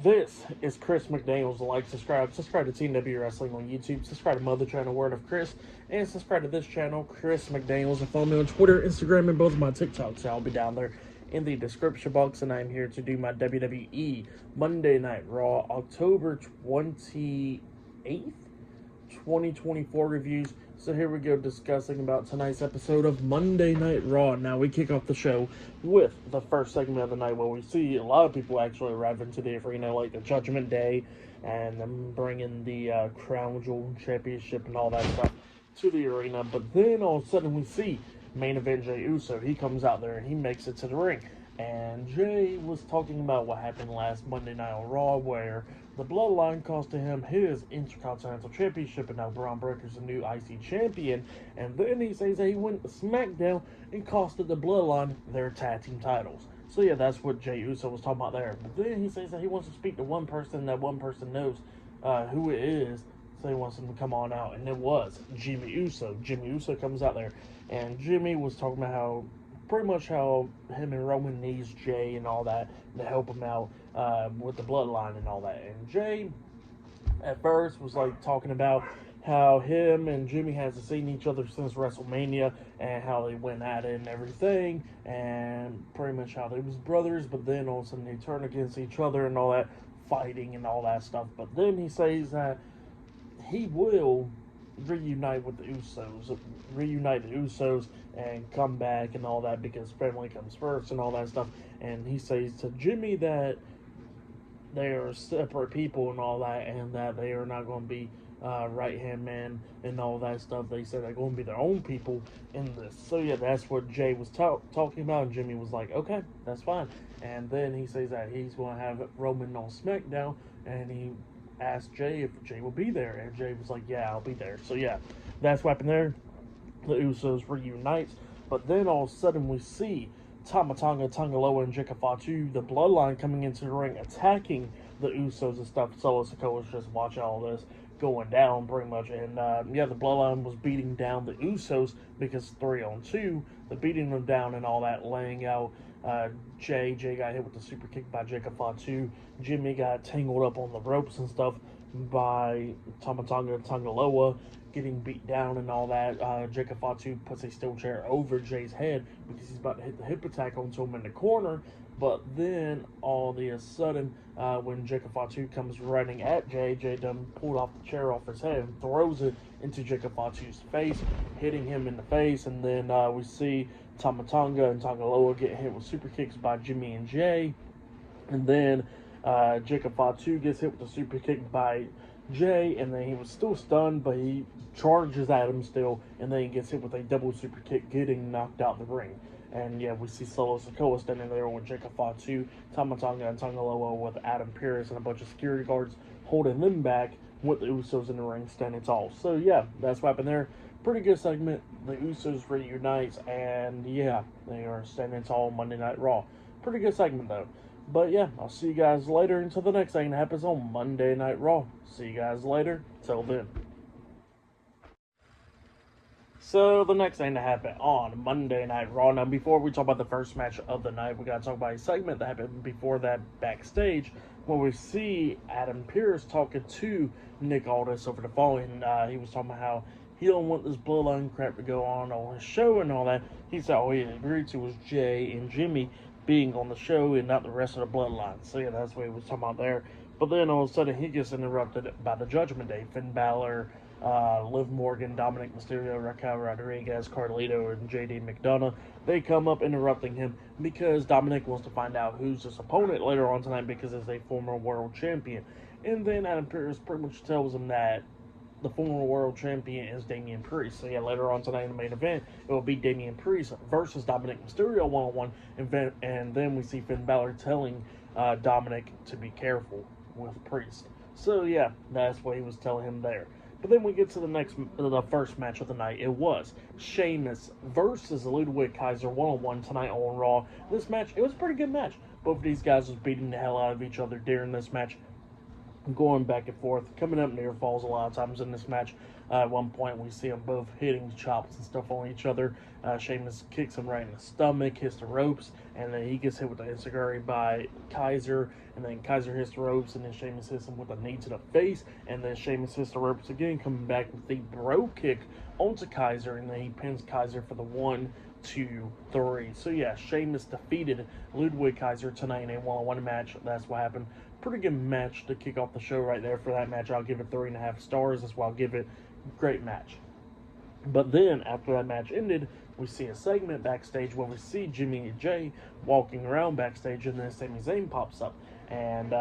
This is Chris McDaniels. Like, subscribe to TNW Wrestling on YouTube, subscribe to my other channel, Word of Chris, and subscribe to this channel, Chris McDaniels, and follow me on Twitter, Instagram, and both of my TikToks. I'll be down there in the description box, and I'm here to do my WWE Monday Night Raw October 28th, 2024 reviews. So here we go, discussing about tonight's episode of Monday Night Raw. Now we kick off the show with the first segment of the night, where we see a lot of people actually arrive into the arena, like the Judgment Day, and them bringing the Crown Jewel Championship and all that stuff to the arena. But then all of a sudden we see main event Jey Uso. He comes out there and he makes it to the ring. And Jey was talking about what happened last Monday Night on Raw, where the Bloodline costed him his Intercontinental Championship, and now Braun Breaker's the new IC champion. And then he says that he went to SmackDown and costed the Bloodline their tag team titles. So yeah, that's what Jey Uso was talking about there. But then he says that he wants to speak to one person, that one person knows who it is. So he wants him to come on out, and it was Jimmy Uso. Jimmy Uso comes out there, and Jimmy was talking about how pretty much how him and Roman needs Jey and all that to help him out with the Bloodline and all that. And Jey at first was like talking about how him and Jimmy hasn't seen each other since WrestleMania, and how they went at it and everything, and pretty much how they was brothers, but then all of a sudden they turn against each other and all that, fighting and all that stuff. But then he says that he will reunite with the Usos and come back and all that, because family comes first and all that stuff. And he says to Jimmy that they are separate people and all that, and that they are not going to be right hand man and all that stuff. They said they're going to be their own people in this. So yeah, that's what Jey was talking about, and Jimmy was like, okay, that's fine. And then he says that he's going to have Roman on SmackDown, and he asked Jey if Jey will be there, and Jey was like, yeah, I'll be there. So yeah, that's what happened there. The Usos reunite, but then all of a sudden we see Tama Tonga, Tonga Loa, and Jika Fatu, the Bloodline, coming into the ring, attacking the Usos and stuff. Solo Sikoa's just watching all this going down pretty much, and yeah, the Bloodline was beating down the Usos because 3-on-2, they're beating them down and all that, laying out Jey got hit with the super kick by Jika Fatu. Jimmy got tangled up on the ropes and stuff by Tama Tonga and Tonga Loa, getting beat down and all that. Jika Fatu puts a steel chair over Jey's head because he's about to hit the hip attack onto him in the corner. But then all of a sudden, when Jika Fatu comes running at Jey done pulled off the chair off his head and throws it into Jika Fatu's face, hitting him in the face. And then we see Tama Tonga and Tonga Loa get hit with super kicks by Jimmy and Jey. And then Jika Fatu gets hit with a super kick by Jey, and then he was still stunned, but he charges at him still, and then he gets hit with a double super kick, getting knocked out the ring. And yeah, we see Solo Sikoa standing there with Jika Fatu, Tama Tonga, and Tonga Loa with Adam Pearce and a bunch of security guards holding them back, with the Usos in the ring standing tall. So yeah, that's what happened there. Pretty good segment. The Usos reunite, and yeah, they are standing tall Monday Night Raw. Pretty good segment though. But yeah, I'll see you guys later until the next thing that happens on Monday Night Raw. See you guys later. Till then. So the next thing that happened on Monday Night Raw. Now, before we talk about the first match of the night, we gotta talk about a segment that happened before that backstage, where we see Adam Pearce talking to Nick Aldis over the phone. And he was talking about how he don't want this Bloodline crap to go on his show and all that. He said all he agreed to was Jey and Jimmy being on the show and not the rest of the Bloodline. So yeah, that's what he was talking about there. But then all of a sudden he gets interrupted by the Judgment Day. Finn Balor, Liv Morgan, Dominik, Mysterio, Raquel Rodriguez, Carlito, and JD McDonough. They come up interrupting him because Dominik wants to find out who's his opponent later on tonight, because it's a former world champion. And then Adam Pearce pretty much tells him that the former world champion is Damian Priest. So yeah, later on tonight in the main event, it will be Damian Priest versus Dominik Mysterio one-on-one. And then we see Finn Balor telling Dominik to be careful with Priest. So yeah, that's what he was telling him there. But then we get to the first match of the night. It was Sheamus versus Ludwig Kaiser one-on-one tonight on Raw. This match, it was a pretty good match. Both of these guys was beating the hell out of each other during this match, going back and forth, coming up near falls a lot of times in this match. At one point, we see them both hitting chops and stuff on each other. Sheamus kicks him right in the stomach, hits the ropes, and then he gets hit with the enziguri by Kaiser, and then Kaiser hits the ropes, and then Sheamus hits him with a knee to the face, and then Sheamus hits the ropes again, coming back with the bro kick onto Kaiser, and then he pins Kaiser for the 1, 2, 3. So yeah, Sheamus defeated Ludwig Kaiser tonight in a one-on-one match. That's what happened. Pretty good match to kick off the show right there. For that match, I'll give it 3.5 stars. That's why I'll give it great match. But then, after that match ended, we see a segment backstage where we see Jimmy and Jay walking around backstage, and then Sami Zayn pops up. And,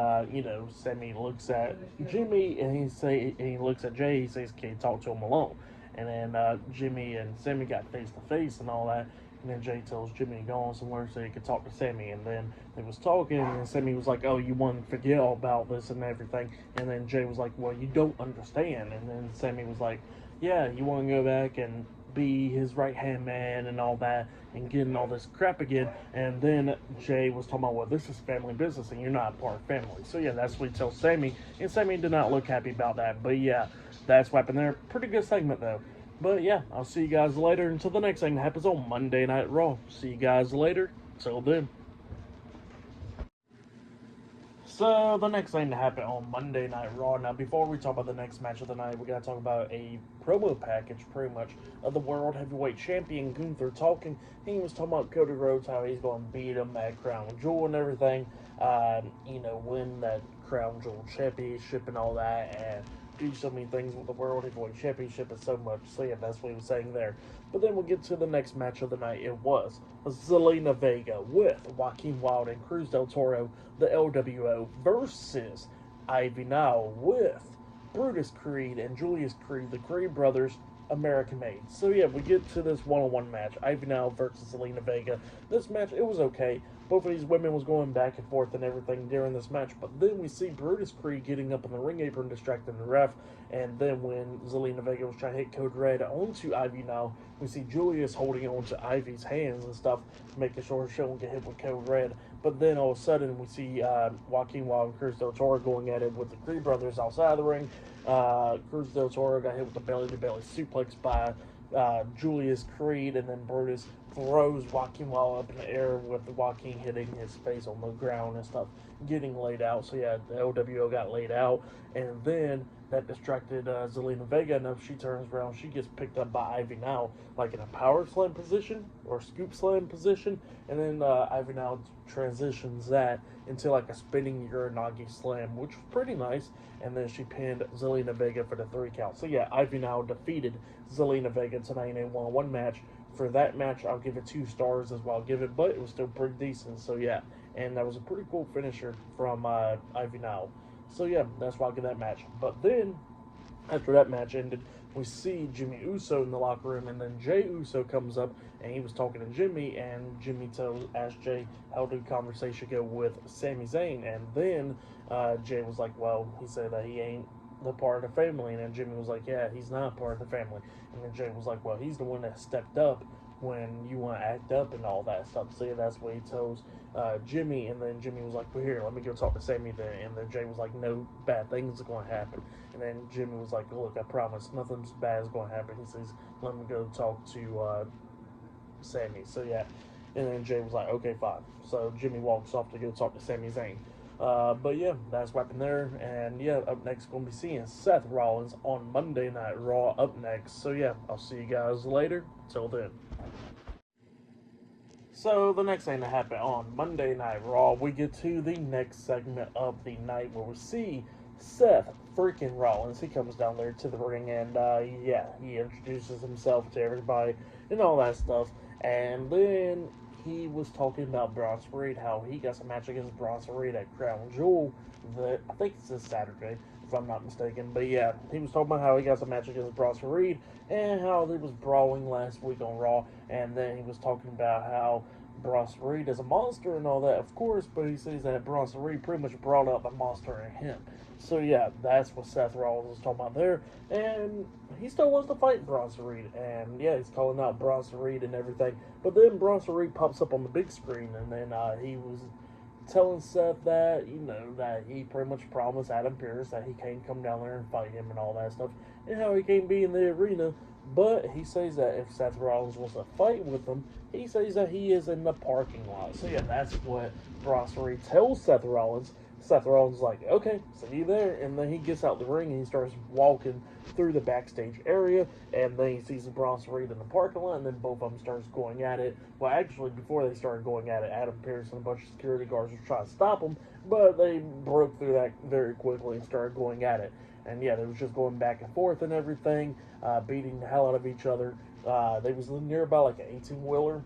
Sami looks at Jimmy, and he looks at Jay, he says, "Can you talk to him alone?" And then Jimmy and Sami got face-to-face and all that. And then Jay tells Jimmy to go on somewhere so he could talk to Sami. And then they was talking, and Sami was like, "Oh, you want to forget all about this and everything." And then Jay was like, "Well, you don't understand." And then Sami was like, "Yeah, you want to go back and be his right-hand man and all that and getting all this crap again." And then Jay was talking about, "Well, this is family business and you're not a part of family." So yeah, that's what he tells Sami. And Sami did not look happy about that. But yeah, that's what happened there. Pretty good segment though. But yeah, I'll see you guys later until the next thing that happens on Monday Night Raw. See you guys later. Till then. So, the next thing to happen on Monday Night Raw. Now, before we talk about the next match of the night, we got to talk about a promo package, pretty much, of the World Heavyweight Champion, Gunther, talking. He was talking about Cody Rhodes, how he's going to beat him at Crown Jewel and everything. Win that Crown Jewel Championship and all that, and do so many things with the World Heavyweight Championship and so much. So, yeah, that's what he was saying there. But then we'll get to the next match of the night. It was Zelina Vega with Joaquin Wilde and Cruz del Toro, the LWO, versus Ivy Nile with Brutus Creed and Julius Creed, the Creed brothers, American made. So yeah, we get to this one-on-one match, Ivy Nile versus Zelina Vega. This match, it was okay. Both of these women was going back and forth and everything during this match, but then we see Brutus Creed getting up in the ring apron, distracting the ref, and then when Zelina Vega was trying to hit Code Red onto Ivy Nile, we see Julius holding onto Ivy's hands and stuff, making sure she won't get hit with Code Red. But then all of a sudden, we see Joaquin Wilde and Cruz del Toro going at it with the Creed brothers outside of the ring. Cruz del Toro got hit with the belly-to-belly suplex by Julius Creed, and then Brutus throws Joaquin Wilde up in the air with Joaquin hitting his face on the ground and stuff, getting laid out. So yeah, the LWO got laid out, and then that distracted Zelina Vega enough. She turns around, she gets picked up by Ivy Nile, like in a power slam position or scoop slam position, and then Ivy Nile transitions that into like a spinning Uranagi slam, which was pretty nice, and then she pinned Zelina Vega for the 3 count. So yeah, Ivy Nile defeated Zelina Vega tonight in a one-on-one match. For that match, I'll give it 2 stars as well. I'll give it, but it was still pretty decent. So yeah, and that was a pretty cool finisher from Ivy Nile. So yeah, that's why I'll give that match. But then, after that match ended, we see Jimmy Uso in the locker room, and then Jay Uso comes up, and he was talking to Jimmy, and Jimmy asked Jay how did the conversation go with Sami Zayn, and then Jay was like, well, he said that he ain't the part of the family, and then Jimmy was like, yeah, he's not part of the family, and then Jay was like, well, he's the one that stepped up when you want to act up and all that stuff. So yeah, that's what he tells Jimmy, and then Jimmy was like, well, here, let me go talk to Sami then, and then Jay was like, no bad things are going to happen, and then Jimmy was like, look, I promise, nothing bad is going to happen. He says, let me go talk to Sami. So yeah, and then Jay was like, okay, fine. So Jimmy walks off to go talk to Sami Zayn. But yeah, that's what happened there. And yeah, up next, going to be seeing Seth Rollins on Monday Night Raw up next. So yeah, I'll see you guys later. Till then. So the next thing that happened on Monday Night Raw, we get to the next segment of the night where we see Seth freaking Rollins. He comes down there to the ring, and he introduces himself to everybody and all that stuff. And then he was talking about Bronson Reed, how he got some match against Bronson Reed at Crown Jewel. I think it's this Saturday, if I'm not mistaken. But yeah, he was talking about how he got some match against Bronson Reed and how they was brawling last week on Raw. And then he was talking about how Bronson Reed is a monster and all that, of course, but he says that Bronson Reed pretty much brought out the monster in him. So yeah, that's what Seth Rollins was talking about there, and he still wants to fight Bronson Reed, and yeah, he's calling out Bronson Reed and everything, but then Bronson Reed pops up on the big screen, and then he was telling Seth that, that he pretty much promised Adam Pearce that he can't come down there and fight him and all that stuff, and how he can't be in the arena. But he says that if Seth Rollins wants to fight with him, he says that he is in the parking lot. So yeah, that's what Brasserie tells Seth Rollins. Seth Rollins is like, okay, see you there. And then he gets out the ring and he starts walking through the backstage area. And then he sees Brasserie in the parking lot. And then both of them starts going at it. Well, actually, before they started going at it, Adam Pearce and a bunch of security guards were trying to stop them. But they broke through that very quickly and started going at it. And yeah, they was just going back and forth and everything, beating the hell out of each other. They was nearby like an 18-wheeler.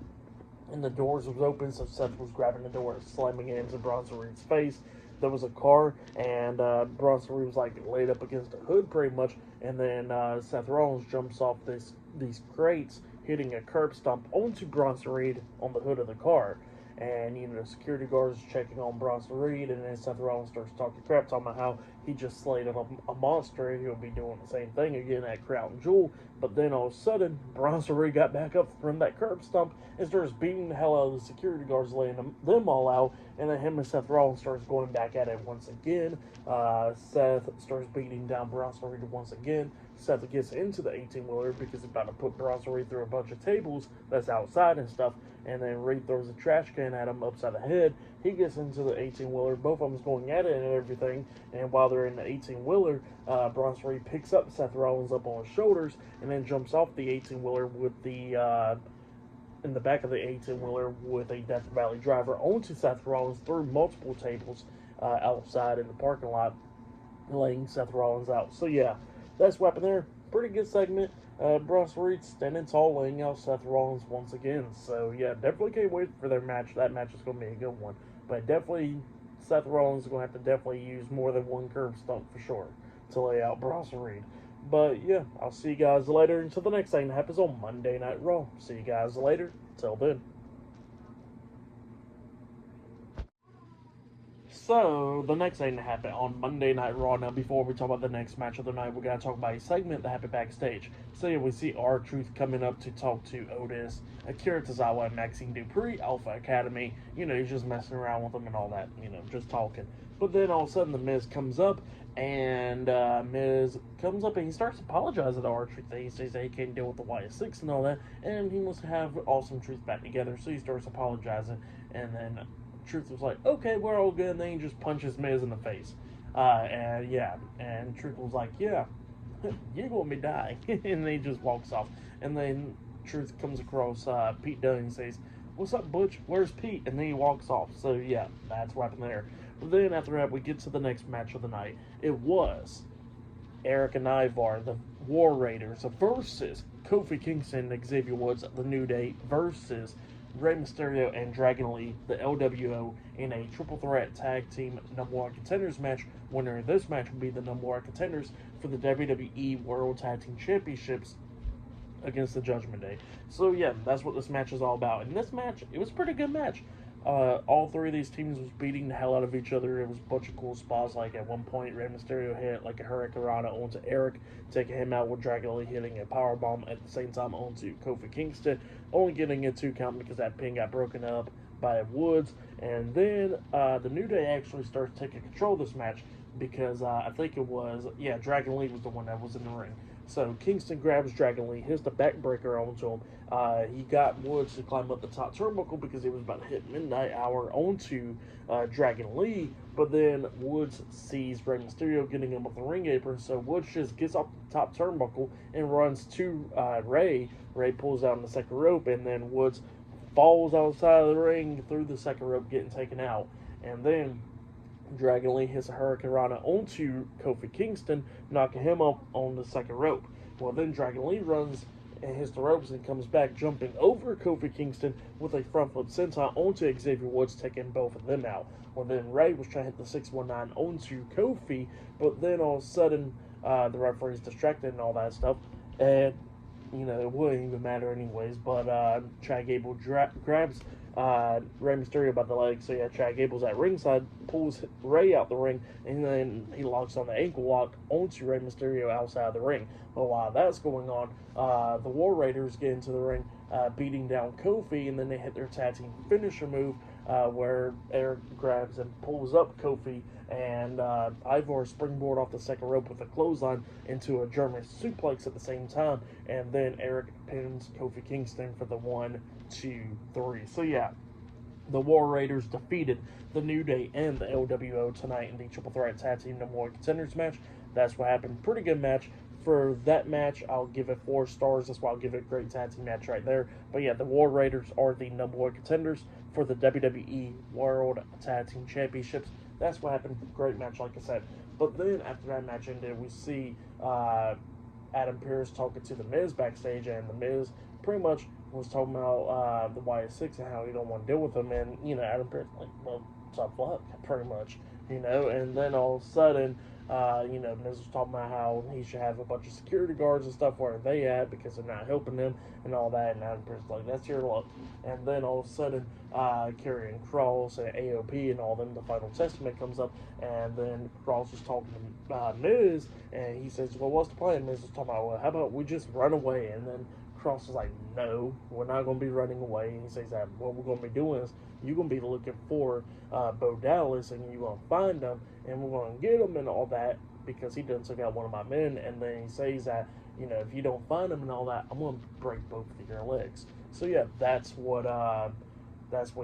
And the doors was open, so Seth was grabbing the door and slamming it into Brasserie's face. There was a car, and Brasserie was like laid up against the hood pretty much, and then Seth Rollins jumps off these crates, hitting a curb stomp onto Brasserie on the hood of the car. And, the security guards checking on Brasserie, and then Seth Rollins starts talking crap, talking about how he just slayed a monster, and he'll be doing the same thing again at Crown Jewel. But then all of a sudden, Brasserie got back up from that curb stomp and starts beating the hell out of the security guards, laying them all out. And then him and Seth Rollins starts going back at it once again. Seth starts beating down Brasserie once again. Seth gets into the 18-wheeler because he's about to put Brasserie through a bunch of tables that's outside and stuff. And then Reed throws a trash can at him upside the head. He gets into the 18-wheeler. Both of them's going at it and everything. And while they're in the 18-wheeler, Brasserie picks up Seth Rollins up on his shoulders and then jumps off the 18-wheeler with in the back of the 18-wheeler with a Death Valley driver onto Seth Rollins through multiple tables outside in the parking lot, laying Seth Rollins out. So yeah, that's what happened there. Pretty good segment. Brasserie standing tall, laying out Seth Rollins once again. So yeah, definitely can't wait for their match. That match is going to be a good one. But definitely, Seth Rollins is going to have to definitely use more than one curb stomp for sure to lay out Brasserie. But yeah, I'll see you guys later until the next thing that happens on Monday Night Raw. See you guys later. Till then. So, the next thing that happened on Monday Night Raw. Now, before we talk about the next match of the night, we're going to talk about a segment that happened backstage. So, yeah, we see R-Truth coming up to talk to Otis, Akira Tozawa, and Maxine Dupree, Alpha Academy. He's just messing around with them and all that, just talking. But then all of a sudden, The Miz comes up, and Miz comes up and he starts apologizing to R-Truth. He says that he can't deal with the YS6 and all that, and he wants to have Awesome Truth back together. So, he starts apologizing, and then Truth was like, okay, we're all good, and then he just punches Miz in the face. And Truth was like, yeah, you're going to be dying. And then he just walks off. And then Truth comes across Pete Dunne and says, what's up, Butch? Where's Pete? And then he walks off. So, yeah, that's what happened there. But then after that, we get to the next match of the night. It was Eric and Ivar, the War Raiders, versus Kofi Kingston and Xavier Woods, the New Day, versus Rey Mysterio and Dragon Lee, the LWO, in a triple threat tag team number one contenders match. Winner of this match will be the number one contenders for the WWE World Tag Team Championships against the Judgment Day. So yeah, that's what this match is all about. And this match, it was a pretty good match. All three of these teams was beating the hell out of each other. It was a bunch of cool spots. Like at one point, Rey Mysterio hit like a Hurricane onto Eric, taking him out with Dragon Lee hitting a powerbomb at the same time onto Kofi Kingston, only getting a 2 count because that pin got broken up by Woods. And then the New Day actually starts taking control of this match because I think it was, Dragon Lee was the one that was in the ring. So Kingston grabs Dragon Lee, hits the backbreaker onto him. He got Woods to climb up the top turnbuckle because he was about to hit midnight hour onto Dragon Lee. But then Woods sees Rey Mysterio getting him with the ring apron, so Woods just gets off the top turnbuckle and runs to Rey. Rey pulls out on the second rope, and then Woods falls outside of the ring through the second rope, getting taken out. And then Dragon Lee hits a Hurricane onto Kofi Kingston, knocking him up on the second rope. Well, then Dragon Lee runs and hits the ropes and comes back, jumping over Kofi Kingston with a front flip senton onto Xavier Woods, taking both of them out. Well, then Rey was trying to hit the 619 onto Kofi, but then all of a sudden the referee's distracted and all that stuff, and it wouldn't even matter anyways. But Chad Gable grabs Rey Mysterio by the leg. So yeah, Chad Gable's at ringside, pulls Rey out the ring, and then he locks on the ankle lock onto Rey Mysterio outside of the ring. But while that's going on, the War Raiders get into the ring, beating down Kofi, and then they hit their tag team finisher move where Eric grabs and pulls up Kofi, and Ivar springboard off the second rope with a clothesline into a German suplex at the same time, and then Eric pins Kofi Kingston for the 1, 2, 3. So yeah, the War Raiders defeated the New Day and the LWO tonight in the Triple Threat Tag Team No More Contenders match. That's what happened. Pretty good match. For that match, I'll give it 4 stars. That's why I'll give it a great tag team match right there. But yeah, the War Raiders are the number 1 contenders for the WWE World Tag Team Championships. That's what happened. Great match, like I said. But then after that match ended, we see Adam Pearce talking to The Miz backstage, and The Miz pretty much was talking about the YS6 and how he don't want to deal with them. And, Adam Pearce, like, well, tough luck, pretty much, And then all of a sudden, Miz was talking about how he should have a bunch of security guards and stuff where they at because they're not helping him and all that. And Adam Pearce like, that's your luck. And then all of a sudden, Karrion Kross and AOP and all them, the Final Testament comes up, and then Kross was talking to Miz, and he says, well, what's the plan? Miz was talking about, well, how about we just run away? And then Kross was like, no, we're not going to be running away. And he says that what we're going to be doing is you're going to be looking for Bo Dallas, and you're going to find him, and we're going to get him and all that, because he done took out one of my men. And then he says that, if you don't find him and all that, I'm going to break both of your legs. So yeah, that's what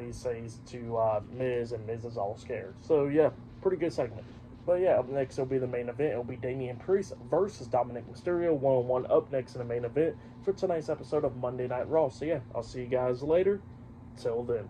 he says to Miz, and Miz is all scared. So yeah, pretty good segment. But yeah, up next will be the main event. It'll be Damian Priest versus Dominik Mysterio, 1-on-1 up next in the main event for tonight's episode of Monday Night Raw. So yeah, I'll see you guys later. Till then.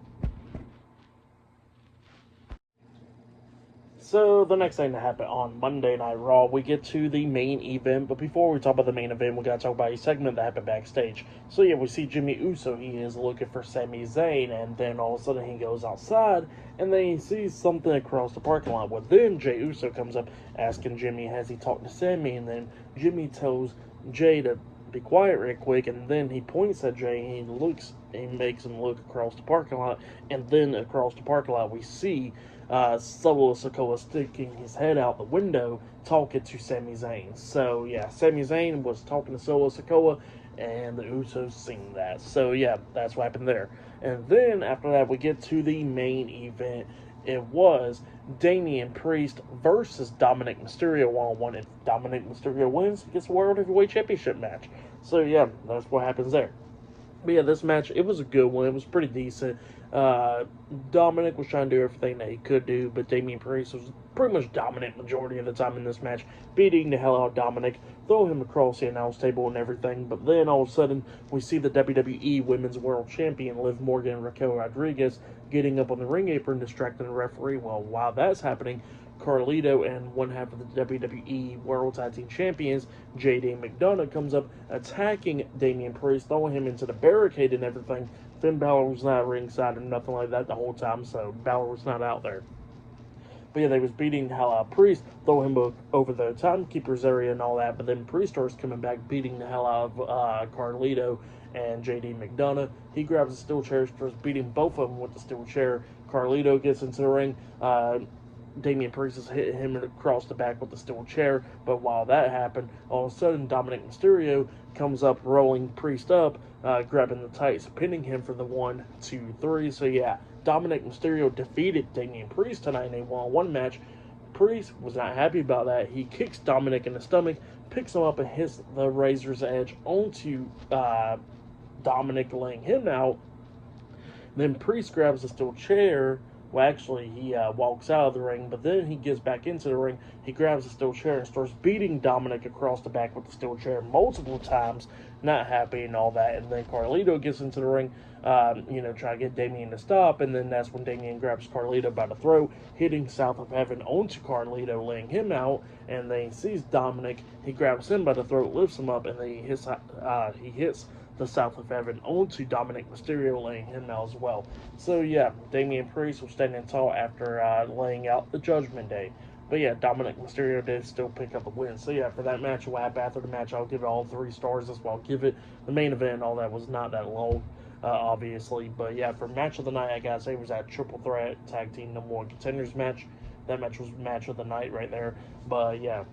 So the next thing to happen on Monday Night Raw, we get to the main event. But before we talk about the main event, we gotta talk about a segment that happened backstage. So yeah, we see Jimmy Uso. He is looking for Sami Zayn, and then all of a sudden he goes outside, and then he sees something across the parking lot. Well, then Jey Uso comes up asking Jimmy, has he talked to Sami? And then Jimmy tells Jey to be quiet real quick, and then he points at Jey, and he makes him look across the parking lot, and then across the parking lot we see Solo Sikoa sticking his head out the window talking to Sami Zayn. So yeah, Sami Zayn was talking to Solo Sikoa, and the Usos seen that. So yeah, that's what happened there. And then after that, we get to the main event. It was Damian Priest versus Dominik Mysterio 1-on-1. If Dominik Mysterio wins, he gets a World Heavyweight Championship match. So yeah, that's what happens there. But yeah, this match, it was a good one. It was pretty decent. Dominik was trying to do everything that he could do, but Damian Priest was pretty much dominant majority of the time in this match, beating the hell out of Dominik, throwing him across the announce table and everything. But then all of a sudden, we see the WWE Women's World Champion, Liv Morgan and Raquel Rodriguez, getting up on the ring apron, distracting the referee. Well, while that's happening, Carlito and one half of the WWE World Tag Team Champions, J.D. McDonough, comes up attacking Damian Priest, throwing him into the barricade and everything. Finn Balor was not ringside or nothing like that the whole time, so Balor was not out there. But yeah, they was beating the hell out of Priest, throwing him over the timekeeper's area and all that, but then Priest starts coming back, beating the hell out of Carlito and J.D. McDonough. He grabs a steel chair, starts beating both of them with the steel chair. Carlito gets into the ring. Damian Priest is hitting him across the back with the steel chair, but while that happened, all of a sudden Dominik Mysterio comes up, rolling Priest up, grabbing the tights, pinning him for the 1-2-3. So yeah, Dominik Mysterio defeated Damian Priest tonight in a 1-on-1 match. Priest was not happy about that. He kicks Dominik in the stomach, picks him up, and hits the Razor's Edge onto Dominik, laying him out. Then Priest grabs the steel chair. Well, actually, he walks out of the ring, but then he gets back into the ring. He grabs the steel chair and starts beating Dominik across the back with the steel chair multiple times, not happy and all that. And then Carlito gets into the ring, trying to get Damian to stop, and then that's when Damian grabs Carlito by the throat, hitting South of Heaven onto Carlito, laying him out. And then he sees Dominik, he grabs him by the throat, lifts him up, and then he hits the South of Heaven onto Dominik Mysterio, laying him out as well. So yeah, Damian Priest was standing tall after laying out the Judgment Day. But yeah, Dominik Mysterio did still pick up the win. So yeah, for that match, what happened after the match, I'll give it all 3 stars. That's why I'll give it. The main event and all that was not that long, obviously. But yeah, for match of the night, I gotta say, was that Triple Threat Tag Team No More Contenders match. That match was match of the night right there. But yeah,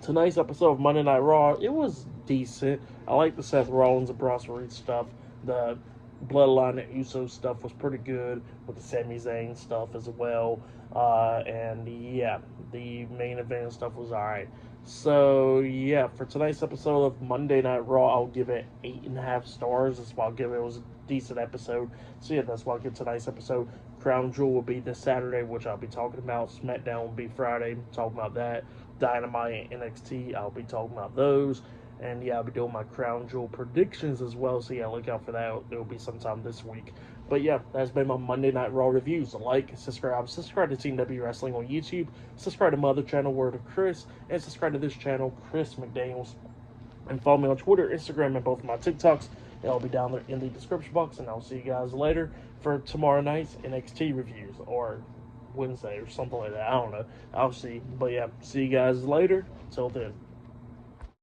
tonight's episode of Monday Night Raw, it was decent. I like the Seth Rollins and Bras Reed stuff. The Bloodline and Usos stuff was pretty good with the Sami Zayn stuff as well. And yeah, the main event stuff was alright. So yeah, for tonight's episode of Monday Night Raw, I'll give it 8.5 stars. That's why I'll give it. It was a decent episode. So yeah, that's why I'll give tonight's episode. Crown Jewel will be this Saturday, which I'll be talking about. SmackDown will be Friday, talking about that. Dynamite and NXT, I'll be talking about those. And yeah, I'll be doing my Crown Jewel predictions as well. So yeah, look out for that. It'll be sometime this week. But yeah, that's been my Monday Night Raw reviews. Like, subscribe to Team W Wrestling on YouTube. Subscribe to my other channel, Word of Chris. And subscribe to this channel, Chris McDaniels. And follow me on Twitter, Instagram, and both of my TikToks. It'll be down there in the description box. And I'll see you guys later for tomorrow night's NXT reviews. Or Wednesday or something like that. I don't know. I'll see. But yeah, see you guys later. Till then.